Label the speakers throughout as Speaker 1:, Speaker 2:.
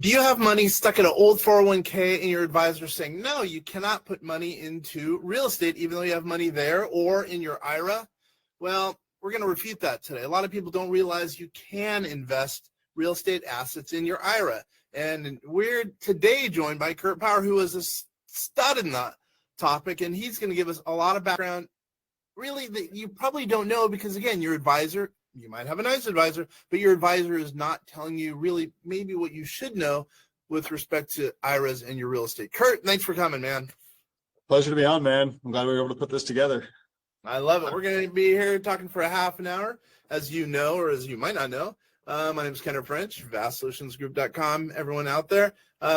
Speaker 1: Do you have money stuck in an old 401k and your advisor is saying, no, you cannot put money into real estate even though you have money there or in your IRA? Well, we're going to refute that today. A lot of people don't realize you can invest real estate assets in your IRA. And we're today joined by Kurt Power, who is a stud in that topic, and he's going to give us a lot of background really that you probably don't know because, again, your advisor, you might have a nice advisor, but your advisor is not telling you really maybe what you should know with respect to IRAs and your real estate. Kurt, thanks for coming, man.
Speaker 2: Pleasure to be on, man. I'm glad we were able to put this together.
Speaker 1: I love it. We're going to be here talking for a half an hour, as you know, or as you might not know. My name is Kenner French, vastsolutionsgroup.com, everyone out there.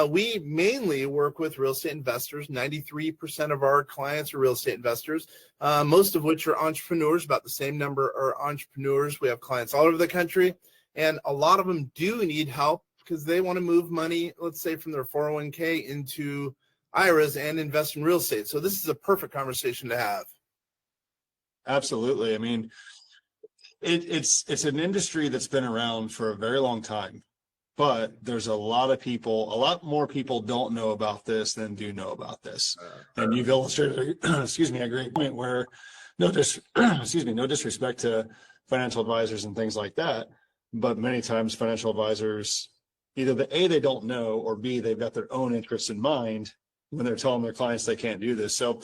Speaker 1: We mainly work with real estate investors. 93% of our clients are real estate investors, most of which are entrepreneurs. About the same number are entrepreneurs. We have clients all over the country, and a lot of them do need help because they want to move money, let's say, from their 401k into IRAs and invest in real estate. So this is a perfect conversation to have.
Speaker 2: Absolutely. I mean, it's an industry that's been around for a very long time, but there's a lot more people don't know about this than do know about this. And you've illustrated, a great point where no disrespect to financial advisors and things like that, but many times financial advisors, either they don't know, or B, they've got their own interests in mind when they're telling their clients they can't do this. So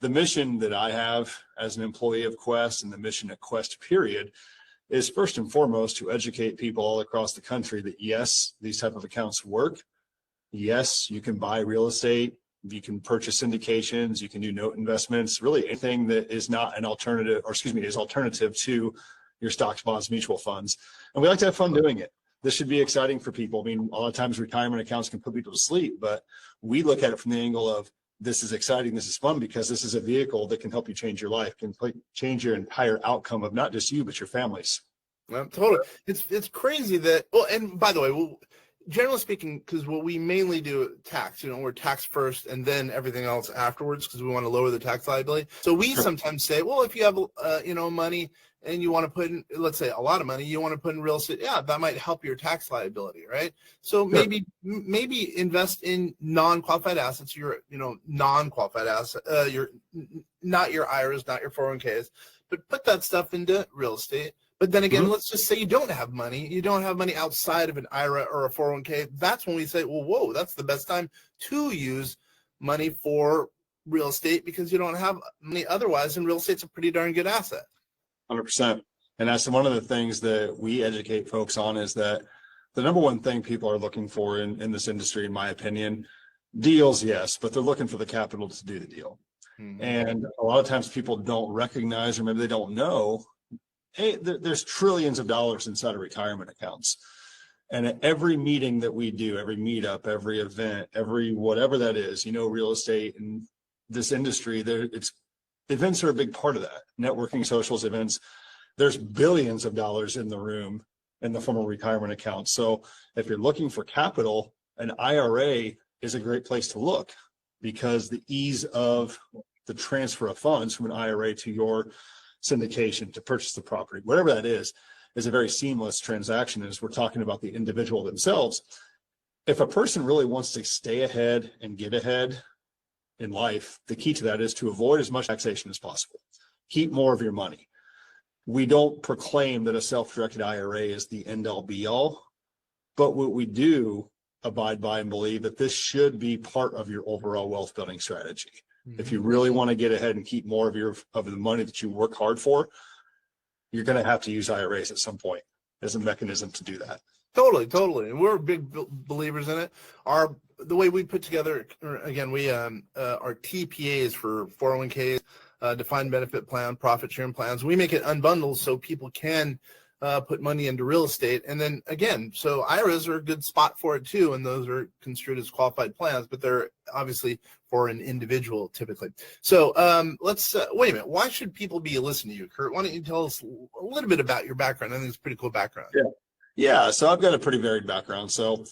Speaker 2: the mission that I have as an employee of Quest, and the mission at Quest period, is first and foremost to educate people all across the country that yes, these type of accounts work. Yes, you can buy real estate, you can purchase syndications, you can do note investments, really anything that is not an alternative, is alternative to your stocks, bonds, mutual funds. And we like to have fun doing it. This should be exciting for people. I mean, a lot of times retirement accounts can put people to sleep, but we look at it from the angle of this is exciting, this is fun, because this is a vehicle that can help you change your life, can change your entire outcome of not just you, but your families.
Speaker 1: Well, totally. It's crazy that, well, and by the way, generally speaking, because what we mainly do tax, we're tax first and then everything else afterwards because we want to lower the tax liability. So we sometimes say, well, if you have, money and you want to put in, let's say a lot of money, you want to put in real estate, yeah, that might help your tax liability, right? So maybe invest in non-qualified assets, non-qualified asset, not your IRAs, not your 401ks, but put that stuff into real estate. But then again, let's just say you don't have money. You don't have money outside of an IRA or a 401k. That's when we say, well, whoa, that's the best time to use money for real estate because you don't have money otherwise, and real estate's a pretty darn good asset.
Speaker 2: 100%. And that's one of the things that we educate folks on, is that the number one thing people are looking for in this industry, in my opinion, deals, yes, but they're looking for the capital to do the deal. Mm-hmm. And a lot of times people don't recognize, or maybe they don't know, hey, there's trillions of dollars inside of retirement accounts. And at every meeting that we do, every meetup, every event, every whatever that is, real estate and this industry, events are a big part of that. Networking, socials, events, there's billions of dollars in the room in the form of retirement accounts. So if you're looking for capital, an IRA is a great place to look, because the ease of the transfer of funds from an IRA to your syndication to purchase the property, whatever that is a very seamless transaction, as we're talking about the individual themselves. If a person really wants to stay ahead and get ahead in life, the key to that is to avoid as much taxation as possible. Keep more of your money. We don't proclaim that a self-directed IRA is the end-all be-all, but what we do abide by and believe that this should be part of your overall wealth building strategy. If you really want to get ahead and keep more of the money that you work hard for, you're going to have to use IRAs at some point as a mechanism to do that.
Speaker 1: Totally. And we're big believers in it. The way we put together, again, we our TPAs for 401ks, defined benefit plan, profit sharing plans. We make it unbundled so people can put money into real estate. And then again, so IRAs are a good spot for it too. And those are construed as qualified plans, but they're obviously for an individual typically. So let's, wait a minute. Why should people be listening to you, Kurt? Why don't you tell us a little bit about your background? I think it's a pretty cool background.
Speaker 2: Yeah. So I've got a pretty varied background. So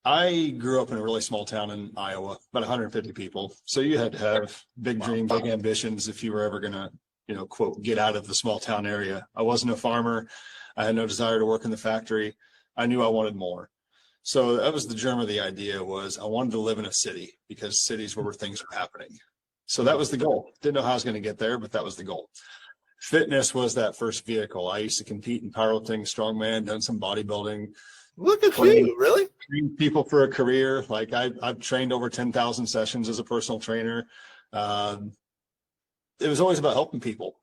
Speaker 2: I grew up in a really small town in Iowa, about 150 people. So you had to have big dreams, big ambitions if you were ever going to, quote, get out of the small town area. I wasn't a farmer. I had no desire to work in the factory. I knew I wanted more. So that was the germ of the idea. Was I wanted to live in a city because cities were where things were happening. So that was the goal. Didn't know how I was going to get there, but that was the goal. Fitness was that first vehicle. I used to compete in powerlifting, strongman, done some bodybuilding.
Speaker 1: Look at you, really?
Speaker 2: Trained people for a career. Like I've trained over 10,000 sessions as a personal trainer. It was always about helping people.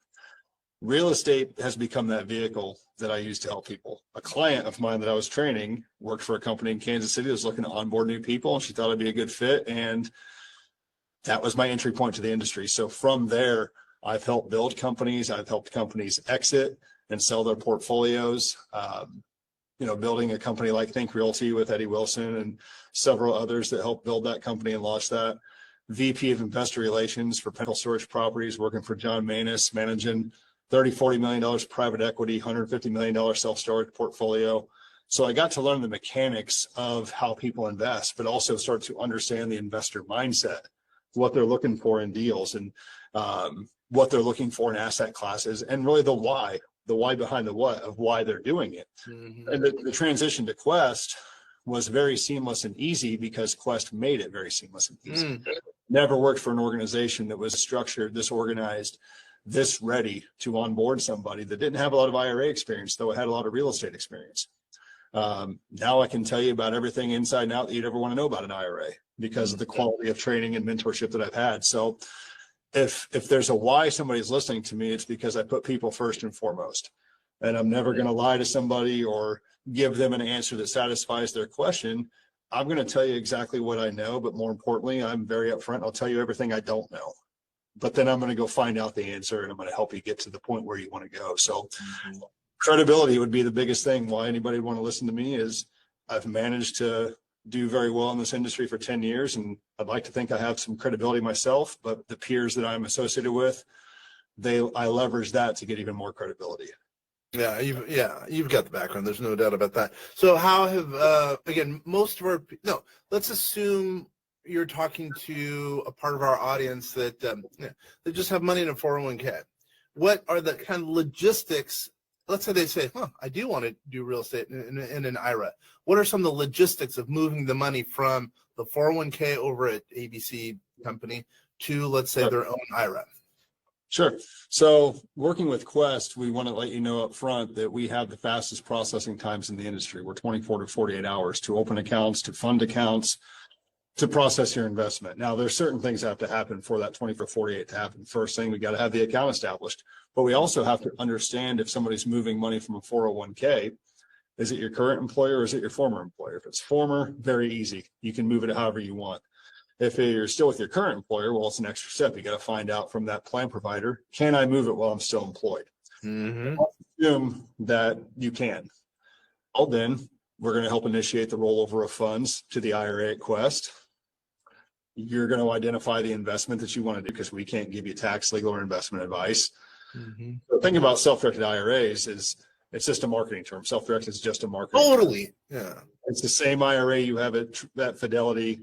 Speaker 2: Real estate has become that vehicle that I use to help people. A client of mine that I was training worked for a company in Kansas City that was looking to onboard new people, and she thought I'd be a good fit. And that was my entry point to the industry. So from there, I've helped build companies. I've helped companies exit and sell their portfolios. Building a company like Think Realty with Eddie Wilson and several others that helped build that company and launch that. VP of Investor Relations for Penal Storage Properties, working for John Manus, managing $30-40 million private equity, $150 million self-storage portfolio. So I got to learn the mechanics of how people invest, but also start to understand the investor mindset, what they're looking for in deals, and what they're looking for in asset classes, and really the why behind the what of why they're doing it. Mm-hmm. And the transition to Quest was very seamless and easy because Quest made it very seamless and easy. Never worked for an organization that was structured, this organized, this ready to onboard somebody that didn't have a lot of IRA experience, though it had a lot of real estate experience. Now I can tell you about everything inside and out that you'd ever want to know about an IRA because of the quality of training and mentorship that I've had. So if there's a why somebody's listening to me, it's because I put people first and foremost. And I'm never going to lie to somebody or give them an answer that satisfies their question. I'm going to tell you exactly what I know, but more importantly, I'm very upfront. I'll tell you everything I don't know. But then I'm going to go find out the answer, and I'm going to help you get to the point where you want to go. So credibility would be the biggest thing. Why anybody would want to listen to me is I've managed to do very well in this industry for 10 years, and I'd like to think I have some credibility myself, but the peers that I'm associated with, I leverage that to get even more credibility.
Speaker 1: Yeah, you've got the background. There's no doubt about that. So how have, again, let's assume you're talking to a part of our audience that they just have money in a 401k. What are the kind of logistics? Let's say they say, I do want to do real estate in an IRA. What are some of the logistics of moving the money from the 401k over at ABC company to, let's say, their own IRA?
Speaker 2: Sure. So working with Quest, we want to let you know up front that we have the fastest processing times in the industry. We're 24 to 48 hours to open accounts, to fund accounts, to process your investment. Now, there's certain things that have to happen for that 24 to 48 to happen. First thing, we got to have the account established. But we also have to understand if somebody's moving money from a 401k, is it your current employer or is it your former employer? If it's former, very easy. You can move it however you want. If you're still with your current employer, well, it's an extra step. You got to find out from that plan provider, can I move it while I'm still employed? Mm-hmm. Assume that you can. Well, then we're going to help initiate the rollover of funds to the IRA at Quest. You're going to identify the investment that you want to do because we can't give you tax, legal, or investment advice. Mm-hmm. The thing about self-directed IRAs is it's just a marketing term. Self-directed is just a marketing
Speaker 1: term. Yeah.
Speaker 2: It's the same IRA you have at Fidelity,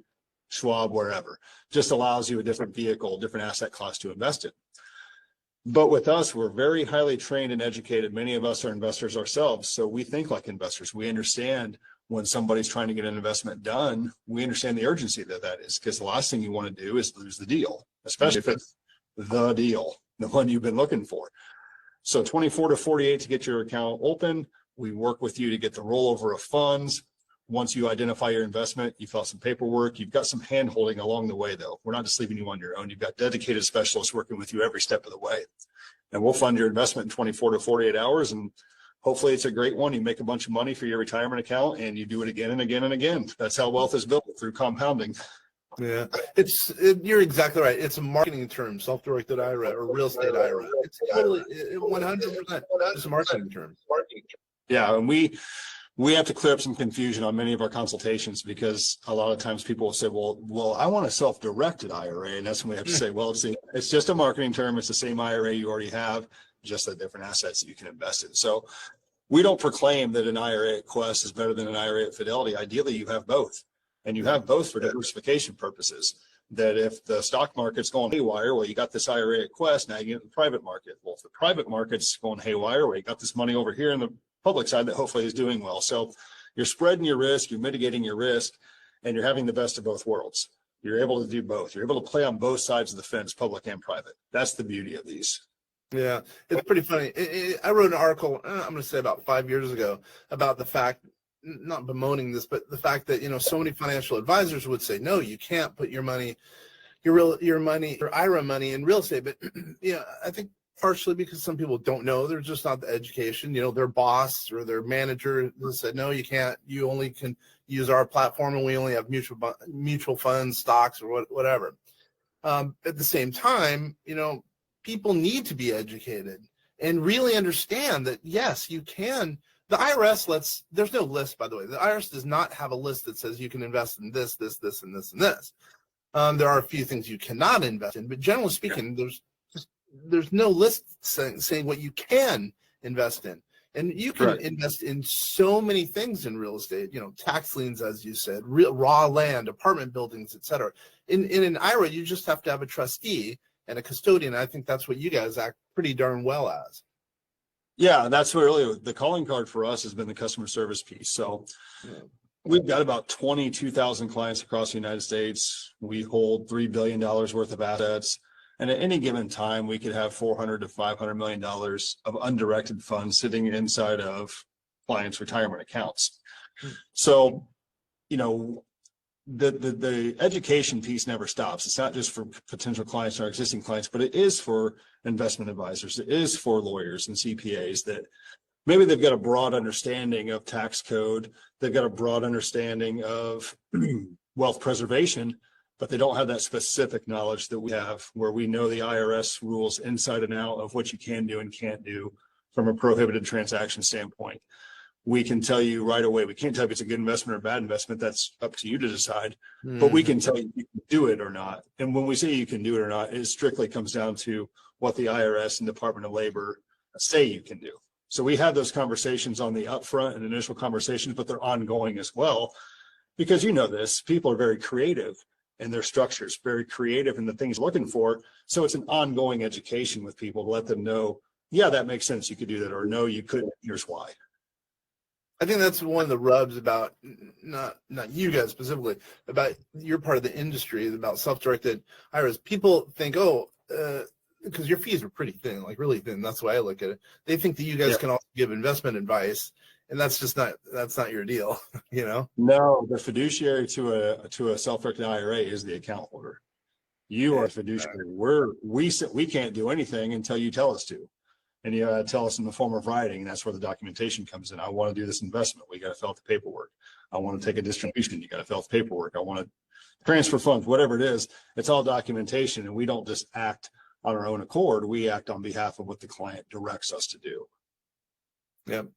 Speaker 2: Schwab, wherever. Just allows you a different vehicle, different asset class to invest in. But with us, we're very highly trained and educated. Many of us are investors ourselves. So we think like investors. We understand when somebody's trying to get an investment done, we understand the urgency that is, because the last thing you want to do is lose the deal, especially if it's the deal, the one you've been looking for. So 24 to 48 to get your account open. We work with you to get the rollover of funds. Once you identify your investment, you fill out some paperwork. You've got some hand holding along the way, though. We're not just leaving you on your own. You've got dedicated specialists working with you every step of the way. And we'll fund your investment in 24 to 48 hours. And hopefully it's a great one. You make a bunch of money for your retirement account and you do it again and again and again. That's how wealth is built, through compounding.
Speaker 1: Yeah, you're exactly right. It's a marketing term, self-directed IRA or real estate IRA. It's totally 100%. It's a marketing term.
Speaker 2: Yeah, and we have to clear up some confusion on many of our consultations because a lot of times people will say, well, I want a self-directed IRA. And that's when we have to say, well, it's just a marketing term. It's the same IRA you already have, just the different assets that you can invest in. So we don't proclaim that an IRA at Quest is better than an IRA at Fidelity. Ideally, you have both. And you have both for diversification purposes. That if the stock market's going haywire, well, you got this IRA at Quest, now you get the private market. Well, if the private market's going haywire, well, you got this money over here in the public side that hopefully is doing well. So you're spreading your risk, you're mitigating your risk, and you're having the best of both worlds. You're able to do both. You're able to play on both sides of the fence, public and private. That's the beauty of these.
Speaker 1: Yeah, it's pretty funny. I wrote an article, I'm going to say about 5 years ago, about the fact, not bemoaning this, but the fact that, so many financial advisors would say, no, you can't put your money, your IRA money in real estate. But, I think partially because some people don't know, there's just not the education, their boss or their manager said, no, you can't, you only can use our platform and we only have mutual funds, stocks, or whatever. At the same time, people need to be educated and really understand that, yes, you can. The IRS there's no list, by the way. The IRS does not have a list that says you can invest in this, this, this, and this, and this. There are a few things you cannot invest in, but generally speaking, there's no list saying what you can invest in. And you can invest in so many things in real estate, tax liens, as you said, raw land, apartment buildings, et cetera. In an IRA, you just have to have a trustee and a custodian. I think that's what you guys act pretty darn well as.
Speaker 2: Yeah, that's what really the calling card for us has been the customer service piece. So we've got about 22,000 clients across the United States. We hold $3 billion worth of assets. And at any given time, we could have $400 to $500 million of undirected funds sitting inside of clients' retirement accounts. So, the education piece never stops. It's not just for potential clients or existing clients, but it is for investment advisors. It is for lawyers and CPAs that maybe they've got a broad understanding of tax code. They've got a broad understanding of wealth preservation, but they don't have that specific knowledge that we have, where we know the IRS rules inside and out of what you can do and can't do from a prohibited transaction standpoint. We can tell you right away. We can't tell you if it's a good investment or a bad investment. That's up to you to decide. But we can tell you if you can do it or not. And when we say you can do it or not, it strictly comes down to what the IRS and Department of Labor say you can do. So we have those conversations on the upfront and initial conversations, but they're ongoing as well. Because this, people are very creative in their structures, very creative in the things they're looking for. So it's an ongoing education with people to let them know, yeah, that makes sense. You could do that, or no, you couldn't. Here's why.
Speaker 1: I think that's one of the rubs about not you guys specifically, about your part of the industry, about self-directed IRAs. People think, because your fees are pretty thin, like really thin. That's the way I look at it. They think that you guys can also give investment advice, and that's not your deal, No,
Speaker 2: the fiduciary to a self-directed IRA is the account holder. You are a fiduciary. We can't do anything until you tell us to. And you tell us in the form of writing, and that's where the documentation comes in. I want to do this investment. We got to fill out the paperwork. I want to take a distribution. You got to fill out the paperwork. I want to transfer funds, whatever it is. It's all documentation, and we don't just act on our own accord. We act on behalf of what the client directs us to do.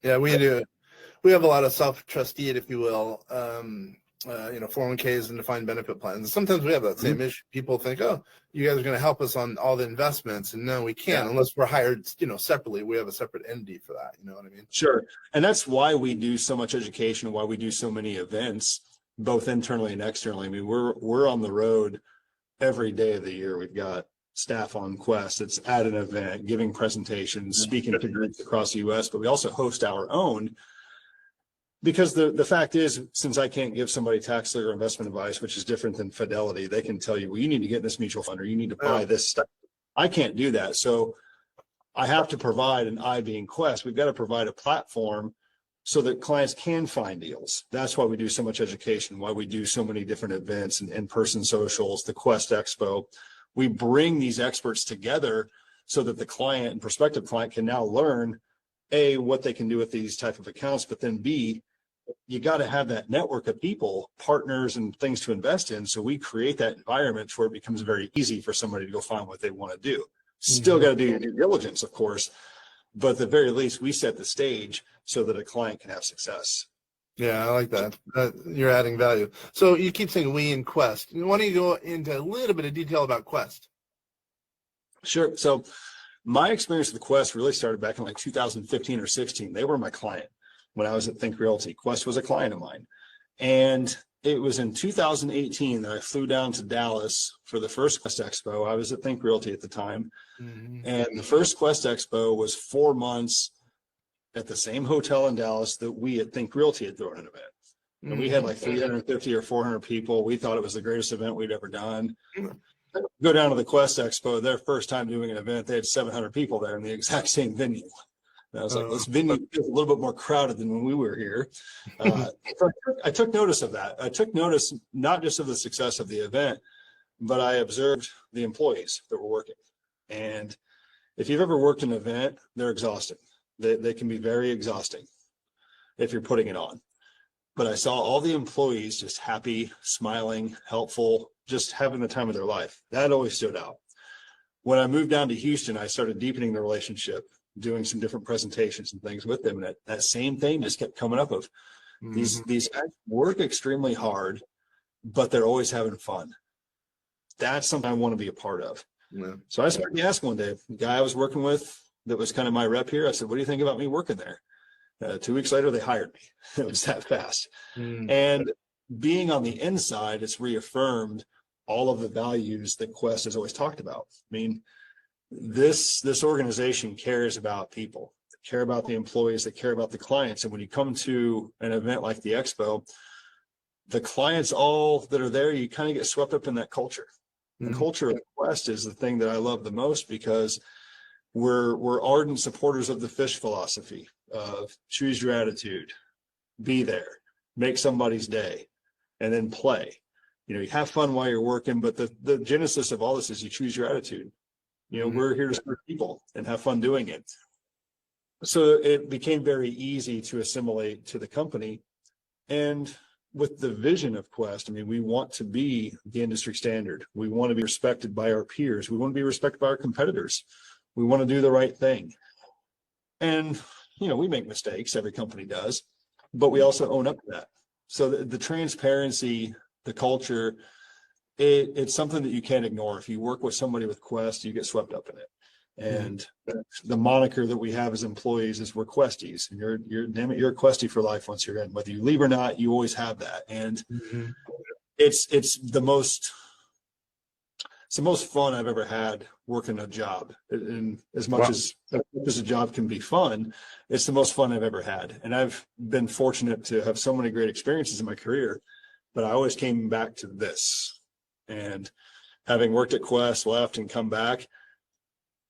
Speaker 1: Yeah, we do. We have a lot of self-trustee, if you will, 401ks and defined benefit plans. Sometimes we have that same issue. People think, you guys are going to help us on all the investments. And no, we can't unless we're hired, separately. We have a separate entity for that. You know what I mean?
Speaker 2: Sure. And that's why we do so much education, why we do so many events, both internally and externally. I mean, we're on the road every day of the year. We've got staff on Quest. It's at an event, giving presentations, speaking to groups across the U.S., but we also host our own. Because the fact is, since I can't give somebody tax or investment advice, which is different than Fidelity, they can tell you, well, you need to get in this mutual fund or you need to buy this stuff. I can't do that. So I have to provide, and I being Quest, we've got to provide a platform so that clients can find deals. That's why we do so much education, why we do so many different events and in-person socials, the Quest Expo. We bring these experts together so that the client and prospective client can now learn, A, what they can do with these type of accounts, but then B, you got to have that network of people, partners, and things to invest in. So we create that environment where it becomes very easy for somebody to go find what they want to do. Still got to do your due diligence, of course, but at the very least, we set the stage so that a client can have success.
Speaker 1: Yeah, I like that. You're adding value. So you keep saying we in Quest. Why don't you go into a little bit of detail about Quest?
Speaker 2: Sure. So my experience with Quest really started back in like 2015 or 16. They were my client when I was at Think Realty. Quest was a client of mine. And it was in 2018 that I flew down to Dallas for the first Quest Expo. I was at Think Realty at the time. And the first Quest Expo was 4 months at the same hotel in Dallas that we at Think Realty had thrown an event. And we had like 350 or 400 people. We thought it was the greatest event we'd ever done. Go down to the Quest Expo, their first time doing an event, they had 700 people there in the exact same venue. And I was like, this venue is a little bit more crowded than when we were here. So I took notice of that. I took notice not just of the success of the event, but I observed the employees that were working. And if you've ever worked an event, they're exhausting. They can be very exhausting if you're putting it on. But I saw all the employees just happy, smiling, helpful, just having the time of their life. That always stood out. When I moved down to Houston, I started deepening the relationship, doing some different presentations and things with them. And that same thing just kept coming up of these guys work extremely hard, but they're always having fun. That's something I want to be a part of. Yeah. So I started asking one day, the guy I was working with that was kind of my rep here, I said, what do you think about me working there? 2 weeks later, they hired me. It was that fast. And being on the inside, it's reaffirmed all of the values that Quest has always talked about. I mean, this organization cares about people, they care about the employees, they care about the clients. And when you come to an event like the Expo, the clients all that are there, you kind of get swept up in that culture. The culture of Quest is the thing that I love the most, because we're ardent supporters of the fish philosophy of choose your attitude, be there, make somebody's day, and then play. You know, you have fun while you're working, but the genesis of all this is you choose your attitude. You know, we're here to serve people and have fun doing it. So it became very easy to assimilate to the company. And with the vision of Quest, I mean, we want to be the industry standard. We want to be respected by our peers. We want to be respected by our competitors. We want to do the right thing. And, you know, we make mistakes, every company does, but we also own up to that. So the transparency, the culture, it's something that you can't ignore. If you work with somebody with Quest, you get swept up in it. And the moniker that we have as employees is we're Questies, and you're a Questie for life once you're in. Whether you leave or not, you always have that. And it's the most fun I've ever had working a job. And as much as a job can be fun, it's the most fun I've ever had. And I've been fortunate to have so many great experiences in my career, but I always came back to this. And having worked at Quest, left and come back,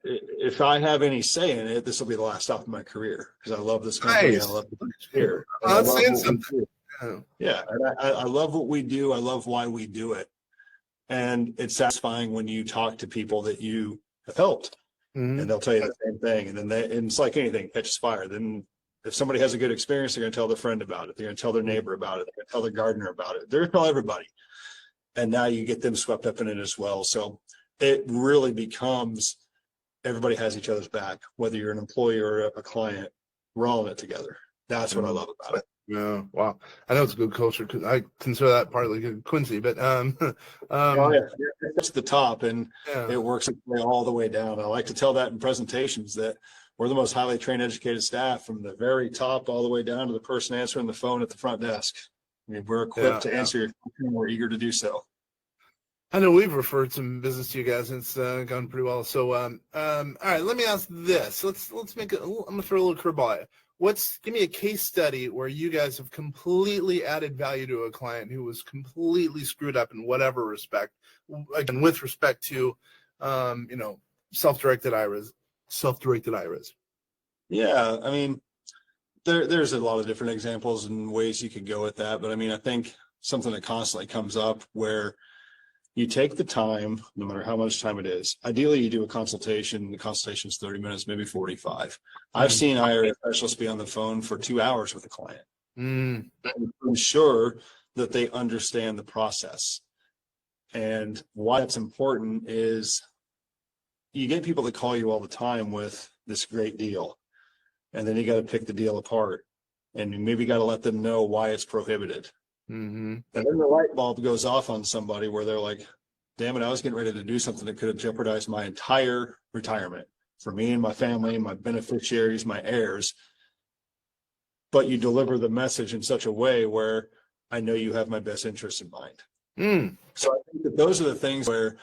Speaker 2: if I have any say in it, this will be the last stop in my career, because I love this company. Nice. I love it here.
Speaker 1: I'm saying something.
Speaker 2: Yeah, and I love what we do. I love why we do it. And it's satisfying when you talk to people that you have helped, and they'll tell you the same thing. And then and it's like anything, catches fire. Then if somebody has a good experience, they're going to tell their friend about it. They're going to tell their neighbor about it. They're going to tell their gardener about it. They're going to tell everybody. And now you get them swept up in it as well. So it really becomes, everybody has each other's back, whether you're an employee or a client. We're all in it together. That's what I love about it.
Speaker 1: Yeah, wow. I know it's a good culture, because I consider that partly good Quincy, but
Speaker 2: it's the top, and it works its way all the way down. I like to tell that in presentations that we're the most highly trained, educated staff, from the very top all the way down to the person answering the phone at the front desk. I mean, we're equipped to answer your question, and we're eager to do so.
Speaker 1: I know we've referred some business to you guys, and it's gone pretty well. So, all right, let me ask this. Let's make it. I'm gonna throw a little curveball at you. Give me a case study where you guys have completely added value to a client who was completely screwed up in whatever respect. Again, with respect to, self-directed IRAs.
Speaker 2: Yeah, I mean, there's a lot of different examples and ways you could go with that, but I mean, I think something that constantly comes up where you take the time, no matter how much time it is. Ideally, you do a consultation. The consultation is 30 minutes, maybe 45. I've seen IRA specialists be on the phone for 2 hours with a client. I'm sure that they understand the process. And why that's important is you get people that call you all the time with this great deal, and then you got to pick the deal apart, and you maybe got to let them know why it's prohibited. And then the light bulb goes off on somebody where they're like, damn it, I was getting ready to do something that could have jeopardized my entire retirement for me and my family and my beneficiaries, my heirs. But you deliver the message in such a way where I know you have my best interest in mind. So I think that those are the things where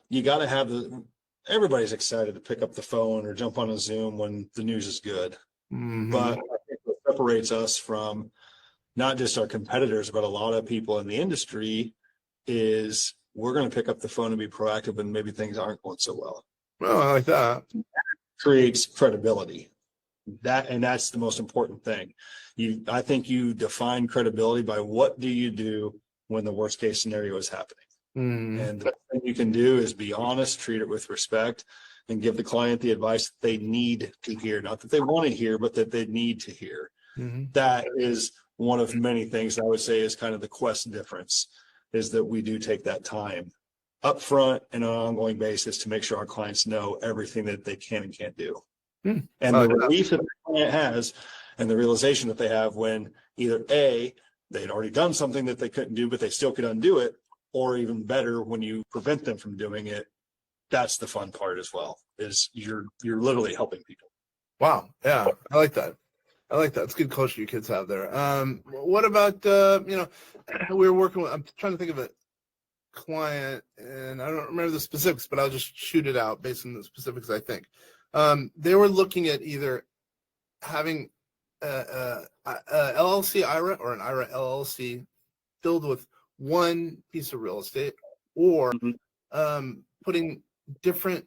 Speaker 2: you got to have everybody's excited to pick up the phone or jump on a Zoom when the news is good. But I think what separates us from not just our competitors, but a lot of people in the industry is we're going to pick up the phone and be proactive when maybe things aren't going so well.
Speaker 1: Well, I like that.
Speaker 2: Creates credibility. That's the most important thing. I think you define credibility by what do you do when the worst case scenario is happening. And the thing you can do is be honest, treat it with respect, and give the client the advice that they need to hear, not that they want to hear, but that they need to hear. That is one of many things I would say is kind of the Quest difference, is that we do take that time up front and on an ongoing basis to make sure our clients know everything that they can and can't do. And the relief that the client has and the realization that they have when either A, they'd already done something that they couldn't do, but they still could undo it, or even better, when you prevent them from doing it, that's the fun part as well, is you're literally helping people.
Speaker 1: Wow. Yeah. I like that. It's good culture you kids have there. What about, we were working with, I'm trying to think of a client, and I don't remember the specifics, but I'll just shoot it out based on the specifics, I think. They were looking at either having a LLC IRA or an IRA LLC filled with one piece of real estate, or putting different,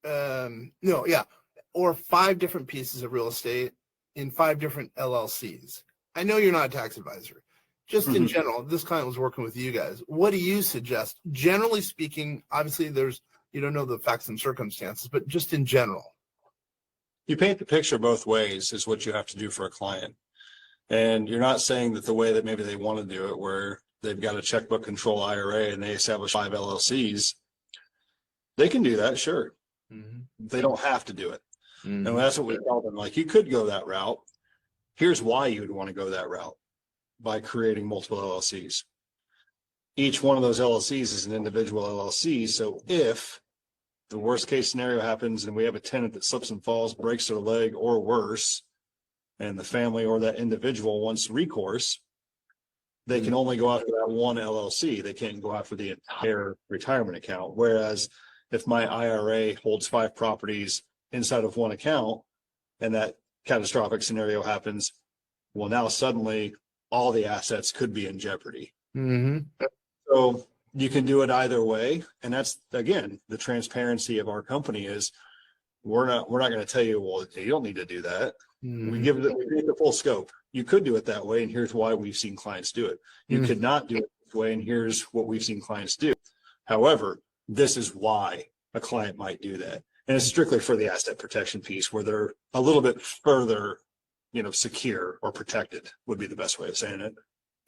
Speaker 1: or 5 different pieces of real estate in 5 different LLCs. I know you're not a tax advisor. Just in general, this client was working with you guys. What do you suggest? Generally speaking, obviously you don't know the facts and circumstances, but just in general.
Speaker 2: You paint the picture both ways is what you have to do for a client. And you're not saying that the way that maybe they want to do it, where they've got a checkbook control IRA and they establish 5 LLCs, they can do that, sure. They don't have to do it. And that's what we tell them. Like, you could go that route. Here's why you would want to go that route: by creating multiple LLCs. Each one of those LLCs is an individual LLC. So if the worst case scenario happens and we have a tenant that slips and falls, breaks their leg, or worse, and the family or that individual wants recourse, they can only go after that one LLC. They can't go after the entire retirement account. Whereas if my IRA holds 5 properties inside of one account and that catastrophic scenario happens, well, now suddenly all the assets could be in jeopardy. So you can do it either way. And that's, again, the transparency of our company is we're not going to tell you, well, you don't need to do that. We give the full scope. You could do it that way, and here's why we've seen clients do it. You could not do it this way, and here's what we've seen clients do. However, this is why a client might do that. And it's strictly for the asset protection piece, where they're a little bit further, secure or protected would be the best way of saying it.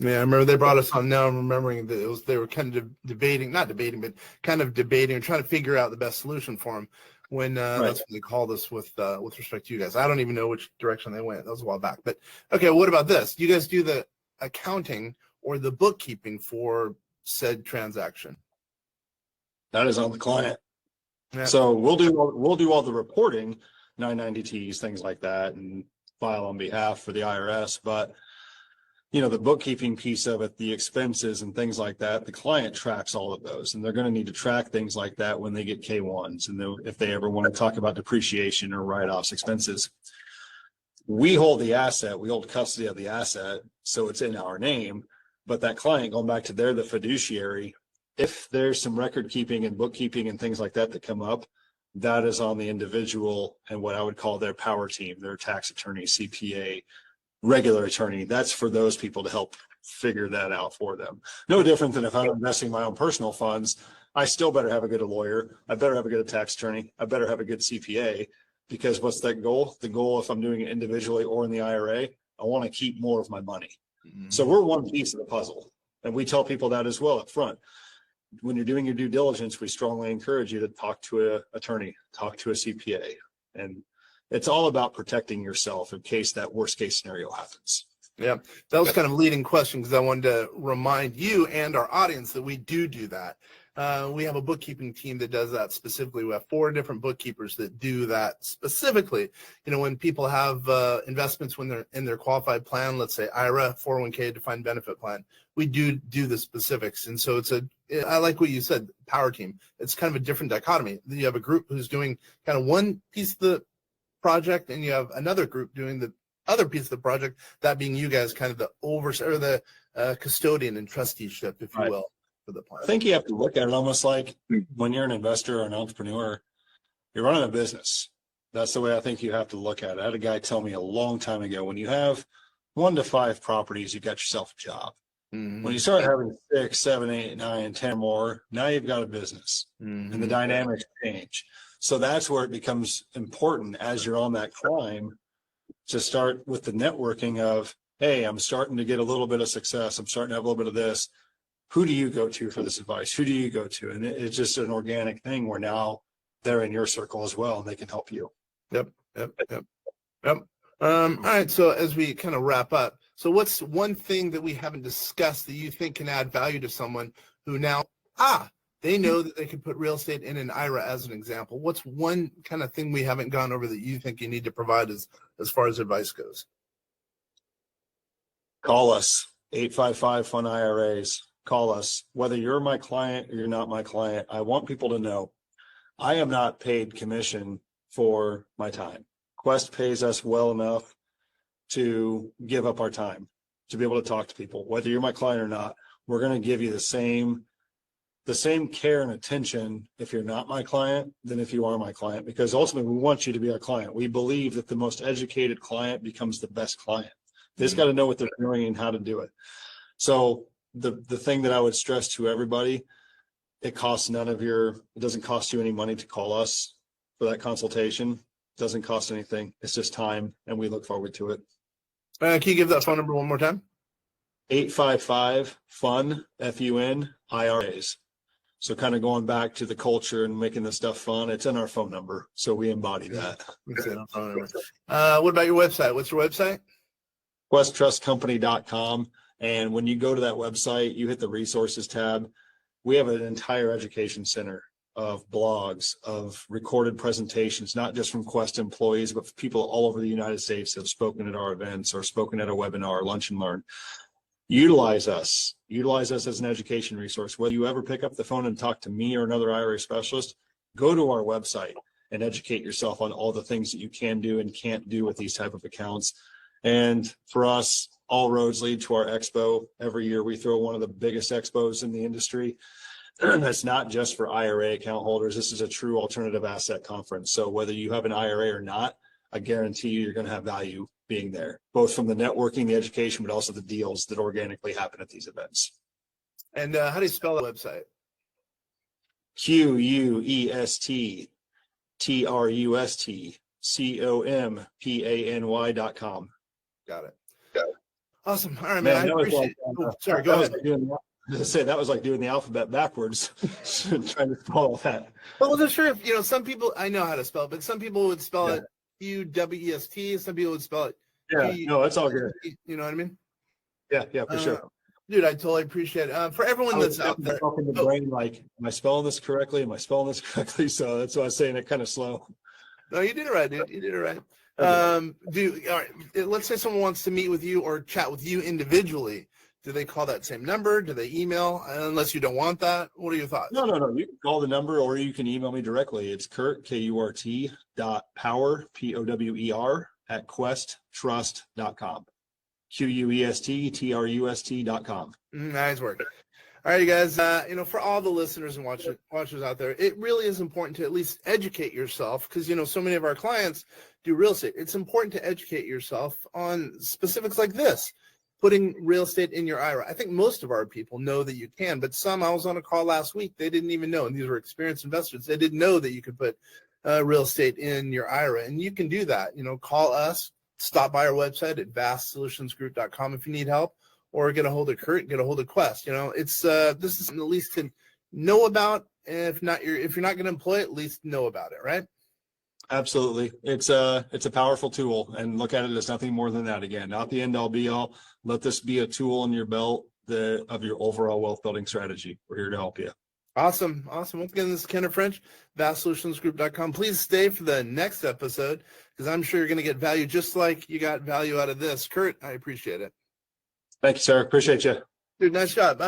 Speaker 1: Yeah, I remember they brought us on. Now I'm remembering that they were kind of debating, not debating, but kind of debating and trying to figure out the best solution for them. When that's when they called us with respect to you guys. I don't even know which direction they went. That was a while back. But okay, what about this? Do you guys do the accounting or the bookkeeping for said transaction?
Speaker 2: That is on the client.
Speaker 1: Yeah.
Speaker 2: So we'll do all the reporting, 990Ts, things like that, and file on behalf for the IRS. But the bookkeeping piece of it, the expenses and things like that, the client tracks all of those, and they're going to need to track things like that when they get K1s, and if they ever want to talk about depreciation or write-offs expenses. We hold the asset, we hold custody of the asset, so it's in our name. But that client, going back to they're the fiduciary, if there's some record keeping and bookkeeping and things like that come up, that is on the individual and what I would call their power team, their tax attorney, CPA, regular attorney. That's for those people to help figure that out for them. No different than if I'm investing my own personal funds, I still better have a good lawyer. I better have a good tax attorney. I better have a good CPA, because what's that goal? The goal, if I'm doing it individually or in the IRA, I want to keep more of my money. So we're one piece of the puzzle. And we tell people that as well up front. When you're doing your due diligence, we strongly encourage you to talk to an attorney, talk to a CPA. And it's all about protecting yourself in case that worst case scenario happens.
Speaker 1: Yeah, that was kind of a leading question, because I wanted to remind you and our audience that we do that. We have a bookkeeping team that does that specifically. We have 4 different bookkeepers that do that specifically. When people have investments when they're in their qualified plan, let's say IRA, 401k, defined benefit plan, we do the specifics. And so I like what you said, power team. It's kind of a different dichotomy. You have a group who's doing kind of one piece of the project, and you have another group doing the other piece of the project, that being you guys, kind of the oversight or the custodian and trusteeship, if you
Speaker 2: Right.
Speaker 1: will, for the plan.
Speaker 2: I think you have to look at it almost like when you're an investor or an entrepreneur, you're running a business. That's the way I think you have to look at it. I had a guy tell me a long time ago, when you have 1 to 5 properties, you've got yourself a job.
Speaker 1: Mm-hmm.
Speaker 2: When you start having 6, 7, 8, 9, 10 more, now you've got a business,
Speaker 1: Mm-hmm.
Speaker 2: and the dynamics change. So that's where it becomes important as you're on that climb to start with the networking of, hey, I'm starting to get a little bit of success. I'm starting to have a little bit of this. Who do you go to for this advice? Who do you go to? And it's just an organic thing where now they're in your circle as well, and they can help you.
Speaker 1: Yep. All right. So as we kind of wrap up, so what's one thing that we haven't discussed that you think can add value to someone who now, they know that they can put real estate in an IRA as an example? What's one kind of thing we haven't gone over that you think you need to provide as far as advice goes?
Speaker 2: Call us, 855-FUN IRAs. Call us. Whether you're my client or you're not my client, I want people to know I am not paid commission for my time. Quest pays us well enough to give up our time, to be able to talk to people. Whether you're my client or not, we're going to give you the same care and attention if you're not my client than if you are my client, because ultimately we want you to be our client. We believe that the most educated client becomes the best client. They just got to know what they're doing and how to do it. So the thing that I would stress to everybody, it doesn't cost you any money to call us for that consultation. It doesn't cost anything. It's just time, and we look forward to it.
Speaker 1: Can you give that phone number one more time?
Speaker 2: 855-FUN, FUN, IRAs. So kind of going back to the culture and making this stuff fun, it's in our phone number. So we embody that.
Speaker 1: What about your website? What's your website?
Speaker 2: QuestTrustCompany.com. And when you go to that website, you hit the resources tab. We have an entire education center of blogs, of recorded presentations, not just from Quest employees, but people all over the United States that have spoken at our events or spoken at a webinar, Lunch and Learn. Utilize us as an education resource. Whether you ever pick up the phone and talk to me or another IRA specialist, go to our website and educate yourself on all the things that you can do and can't do with these type of accounts. And for us, all roads lead to our expo. Every year we throw one of the biggest expos in the industry. That's not just for IRA account holders. This is a true alternative asset conference. So whether you have an IRA or not, I guarantee you're going to have value being there, both from the networking, the education, but also the deals that organically happen at these events.
Speaker 1: And how do you spell the website?
Speaker 2: QuestTrustCompany.com.
Speaker 1: Got it. Awesome. All right, man. I appreciate it. Sorry, go ahead.
Speaker 2: That was like doing the alphabet backwards, trying to follow that.
Speaker 1: I wasn't sure if, some people, I know how to spell it, but some people would spell it QWEST. Some people would spell it.
Speaker 2: No, that's all good.
Speaker 1: You know what I mean?
Speaker 2: Yeah, for sure.
Speaker 1: Dude, I totally appreciate it. For everyone that's out there.
Speaker 2: In the brain, like, am I spelling this correctly? So that's why I was saying it kind of slow.
Speaker 1: No, you did it right, dude. You did it right. All right. Let's say someone wants to meet with you or chat with you individually. Do they call that same number? Do they email? Unless you don't want that. What are your thoughts?
Speaker 2: No. You can call the number or you can email me directly. It's Kurt, KURT.power, POWER at QuestTrust.com. QuestTrust.com.
Speaker 1: Nice work. All right, you guys, for all the listeners and watchers out there, it really is important to at least educate yourself because, so many of our clients do real estate. It's important to educate yourself on specifics like this, putting real estate in your IRA. I think most of our people know that you can, but I was on a call last week, they didn't even know, and these were experienced investors. They didn't know that you could put real estate in your IRA, and you can do that. Call us, stop by our website at vastsolutionsgroup.com if you need help, or get a hold of Kurt, get a hold of Quest. It's this is something at least to know about. If you're not going to employ it, at least know about it, right?
Speaker 2: Absolutely. It's a powerful tool, and look at it as nothing more than that. Again, not the end all be all. Let this be a tool in your belt of your overall wealth building strategy. We're here to help you.
Speaker 1: Awesome. Once again, this is Kenneth French, vastsolutionsgroup.com. Please stay for the next episode because I'm sure you're going to get value just like you got value out of this. Kurt, I appreciate it.
Speaker 2: Thank you, sir. Appreciate you.
Speaker 1: Dude, nice job.